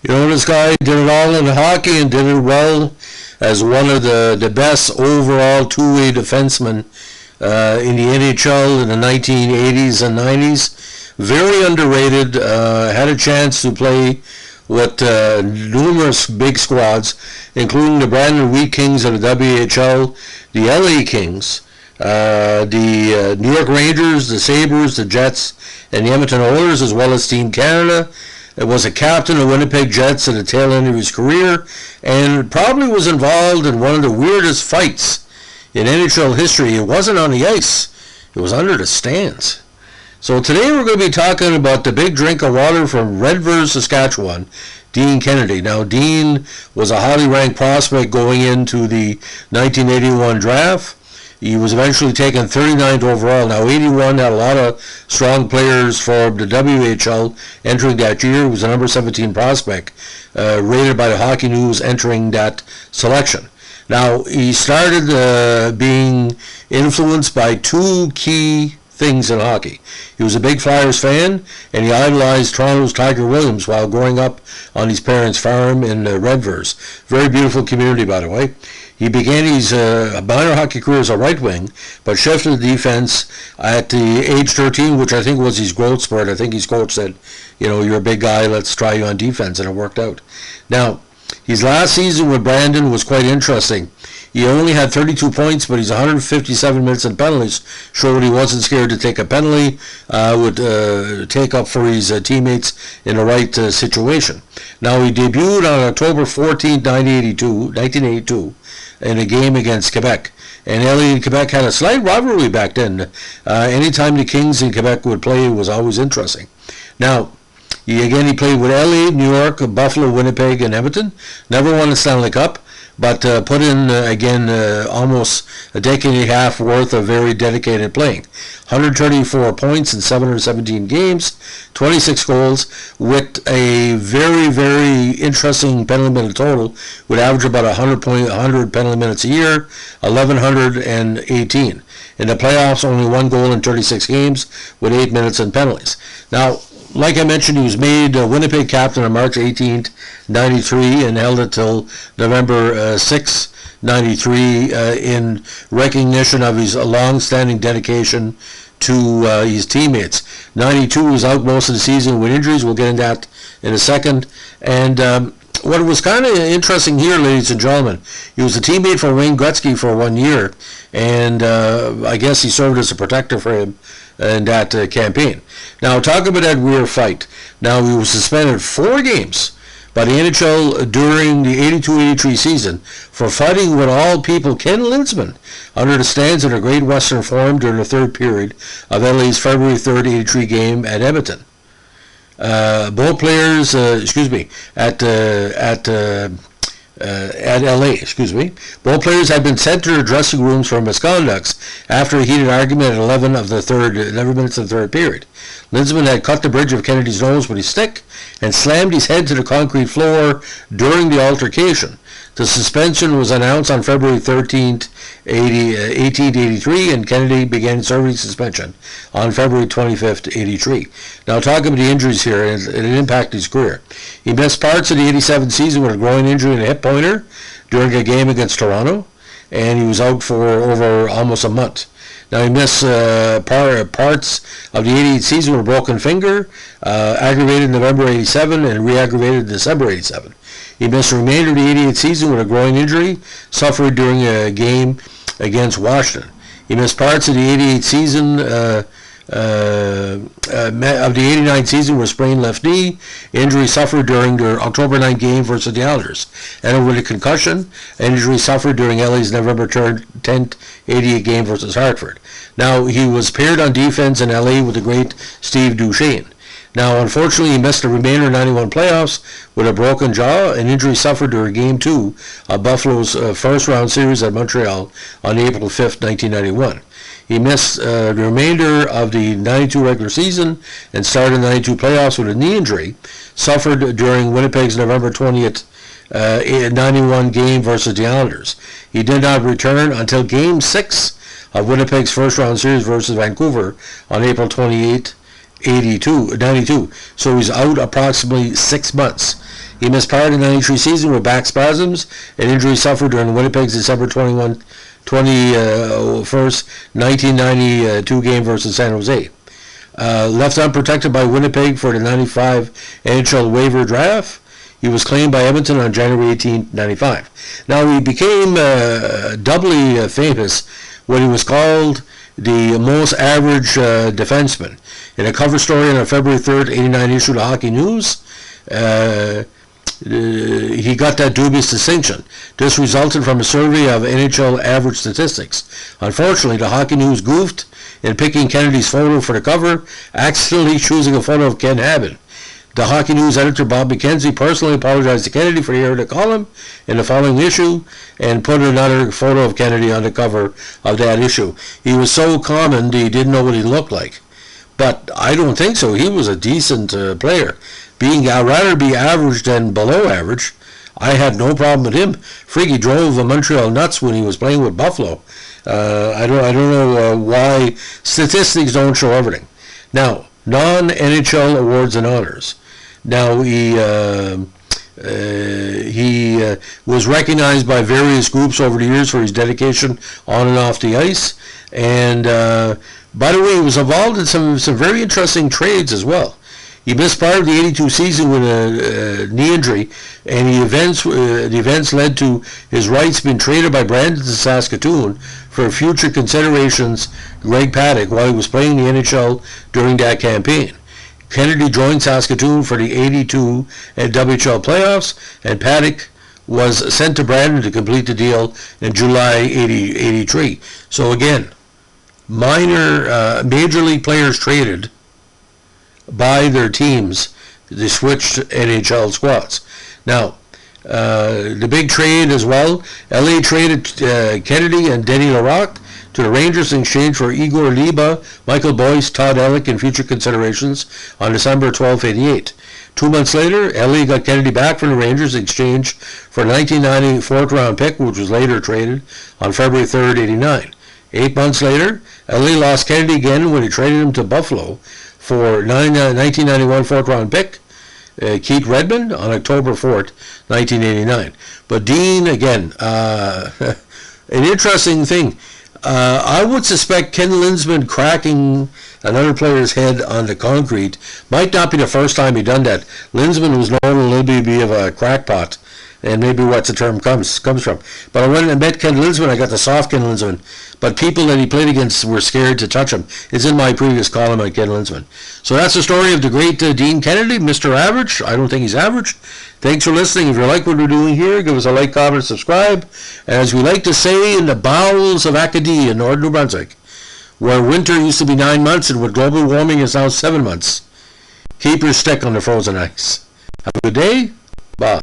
You know, this guy did it all in hockey and did it well as one of the best overall two-way defensemen in the NHL in the 1980s and 90s. Very underrated. Had a chance to play with numerous big squads, including the Brandon Wheat Kings of the WHL, the LA Kings, the New York Rangers, the Sabres, the Jets, and the Edmonton Oilers, as well as Team Canada. It was a captain of Winnipeg Jets at the tail end of his career, and probably was involved in one of the weirdest fights in NHL history. It wasn't on the ice. It was under the stands. So today we're going to be talking about the big drink of water from Redvers, Saskatchewan, Dean Kennedy. Now, Dean was a highly ranked prospect going into the 1981 draft. He was eventually taken 39th overall. Now, 81 had a lot of strong players for the WHL entering that year. He was a number 17 prospect, rated by the Hockey News entering that selection. Now, he started being influenced by two key things in hockey. He was a big Flyers fan, and he idolized Toronto's Tiger Williams while growing up on his parents' farm in Redvers. Very beautiful community, by the way. He began his minor hockey career as a right wing, but shifted to defense at the age 13, which I think was his growth spurt. I think his coach said, you know, you're a big guy, let's try you on defense, and it worked out. Now, his last season with Brandon was quite interesting. He only had 32 points, but his 157 minutes in penalties showed he wasn't scared to take a penalty, would take up for his teammates in the right situation. Now, he debuted on October 14, 1982, in a game against Quebec. And LA and Quebec had a slight rivalry back then. Anytime the Kings in Quebec would play, it was always interesting. Now, he played with LA, New York, Buffalo, Winnipeg, and Edmonton. Never won a Stanley Cup, but put in, almost a decade and a half worth of very dedicated playing. 134 points in 717 games, 26 goals, with a very, very interesting penalty minute total, would average about 100 penalty minutes a year, 1,118. In the playoffs, only one goal in 36 games, with 8 minutes in penalties. Now, like I mentioned, he was made Winnipeg captain on March 18th, 93, and held it till November 6, 93, in recognition of his long-standing dedication to his teammates. 92 was out most of the season with injuries. We'll get into that in a second. And what was kind of interesting here, ladies and gentlemen, he was a teammate for Wayne Gretzky for 1 year, and I guess he served as a protector for him in that campaign. Now, talk about that weird fight. Now, he was suspended 4 games by the NHL during the 82-83 season for fighting with all people Ken Linzman under the stands at a Great Western Forum during the third period of LA's February 3rd, 83 game at Edmonton. Both players, at LA, Both players had been sent to their dressing rooms for misconducts after a heated argument at 11 minutes of the third period. Linzman had cut the bridge of Kennedy's nose with his stick and slammed his head to the concrete floor during the altercation. The suspension was announced on February 13th, 1883, and Kennedy began serving suspension on February 25th, 83. Now, talk about the injuries here, and it impacted his career. He missed parts of the 87 season with a groin injury and a hip pointer during a game against Toronto, and he was out for over almost a month. Now, he missed parts of the 88 season with a broken finger, aggravated in November 87 and re-aggravated in December 87. He missed the remainder of the 88 season with a groin injury suffered during a game against Washington. He missed parts of the 88 season of the 89 season with a sprained left knee, injury suffered during the October 9 game versus the Islanders, and with a concussion, injury suffered during LA's November 10th 88 game versus Hartford. Now, he was paired on defense in LA with the great Steve Duchesne. Now, unfortunately, he missed the remainder of 91 playoffs with a broken jaw, an injury suffered during Game 2 of Buffalo's first-round series at Montreal on April 5th, 1991. He missed the remainder of the 92 regular season and started the 92 playoffs with a knee injury suffered during Winnipeg's November 20th 91 game versus the Islanders. He did not return until Game 6 of Winnipeg's first-round series versus Vancouver on April 28th, 92. So he's out approximately 6 months. He missed part of the 93 season with back spasms, an injury suffered during Winnipeg's December 21st, 1992 game versus San Jose. Left unprotected by Winnipeg for the 95 NHL waiver draft, he was claimed by Edmonton on January 18, 95. Now, he became doubly famous when he was called the most average defenseman. In a cover story on a February 3rd, 89 issue of Hockey News, he got that dubious distinction. This resulted from a survey of NHL average statistics. Unfortunately, the Hockey News goofed in picking Kennedy's photo for the cover, accidentally choosing a photo of Ken Habben. The Hockey News editor Bob McKenzie personally apologized to Kennedy for the error to column in the following issue and put another photo of Kennedy on the cover of that issue. He was so common that he didn't know what he looked like. But I don't think so. He was a decent player. I'd rather be average than below average. I had no problem with him. Freaky drove Montreal nuts when he was playing with Buffalo. I don't know why statistics don't show everything. Now, non-NHL awards and honors. Now, he was recognized by various groups over the years for his dedication on and off the ice. And by the way, he was involved in some very interesting trades as well. He missed part of the 82 season with a knee injury, and the events led to his rights being traded by Brandon to Saskatoon for future considerations Greg Paddock while he was playing the NHL during that campaign. Kennedy joined Saskatoon for the 82 WHL playoffs, and Paddock was sent to Brandon to complete the deal in July 83. So again, major league players traded by their teams, they switched NHL squads. Now, the big trade as well, LA traded Kennedy and Denny LaRocque to the Rangers in exchange for Igor Liba, Michael Boyce, Todd Ellick, and future considerations on December 12, 88. 2 months later, LA got Kennedy back from the Rangers in exchange for a 1990 fourth-round pick, which was later traded on February 3rd, 89. 8 months later, LA lost Kennedy again when he traded him to Buffalo for 1991 fourth-round pick, Keith Redmond, on October 4th, 1989. But Dean, again, an interesting thing. I would suspect Ken Linseman cracking another player's head on the concrete might not be the first time he done that. Linseman was known a little bit of a crackpot, and maybe what's the term comes from. But when I met Ken Linseman, I got the soft Ken Linseman. But people that he played against were scared to touch him. It's in my previous column on Ken Linseman. So that's the story of the great Dean Kennedy, Mr. Average. I don't think he's average. Thanks for listening. If you like what we're doing here, give us a like, comment, subscribe. As we like to say, in the bowels of Acadie in northern New Brunswick, where winter used to be 9 months and with global warming is now 7 months, keep your stick on the frozen ice. Have a good day. Bye.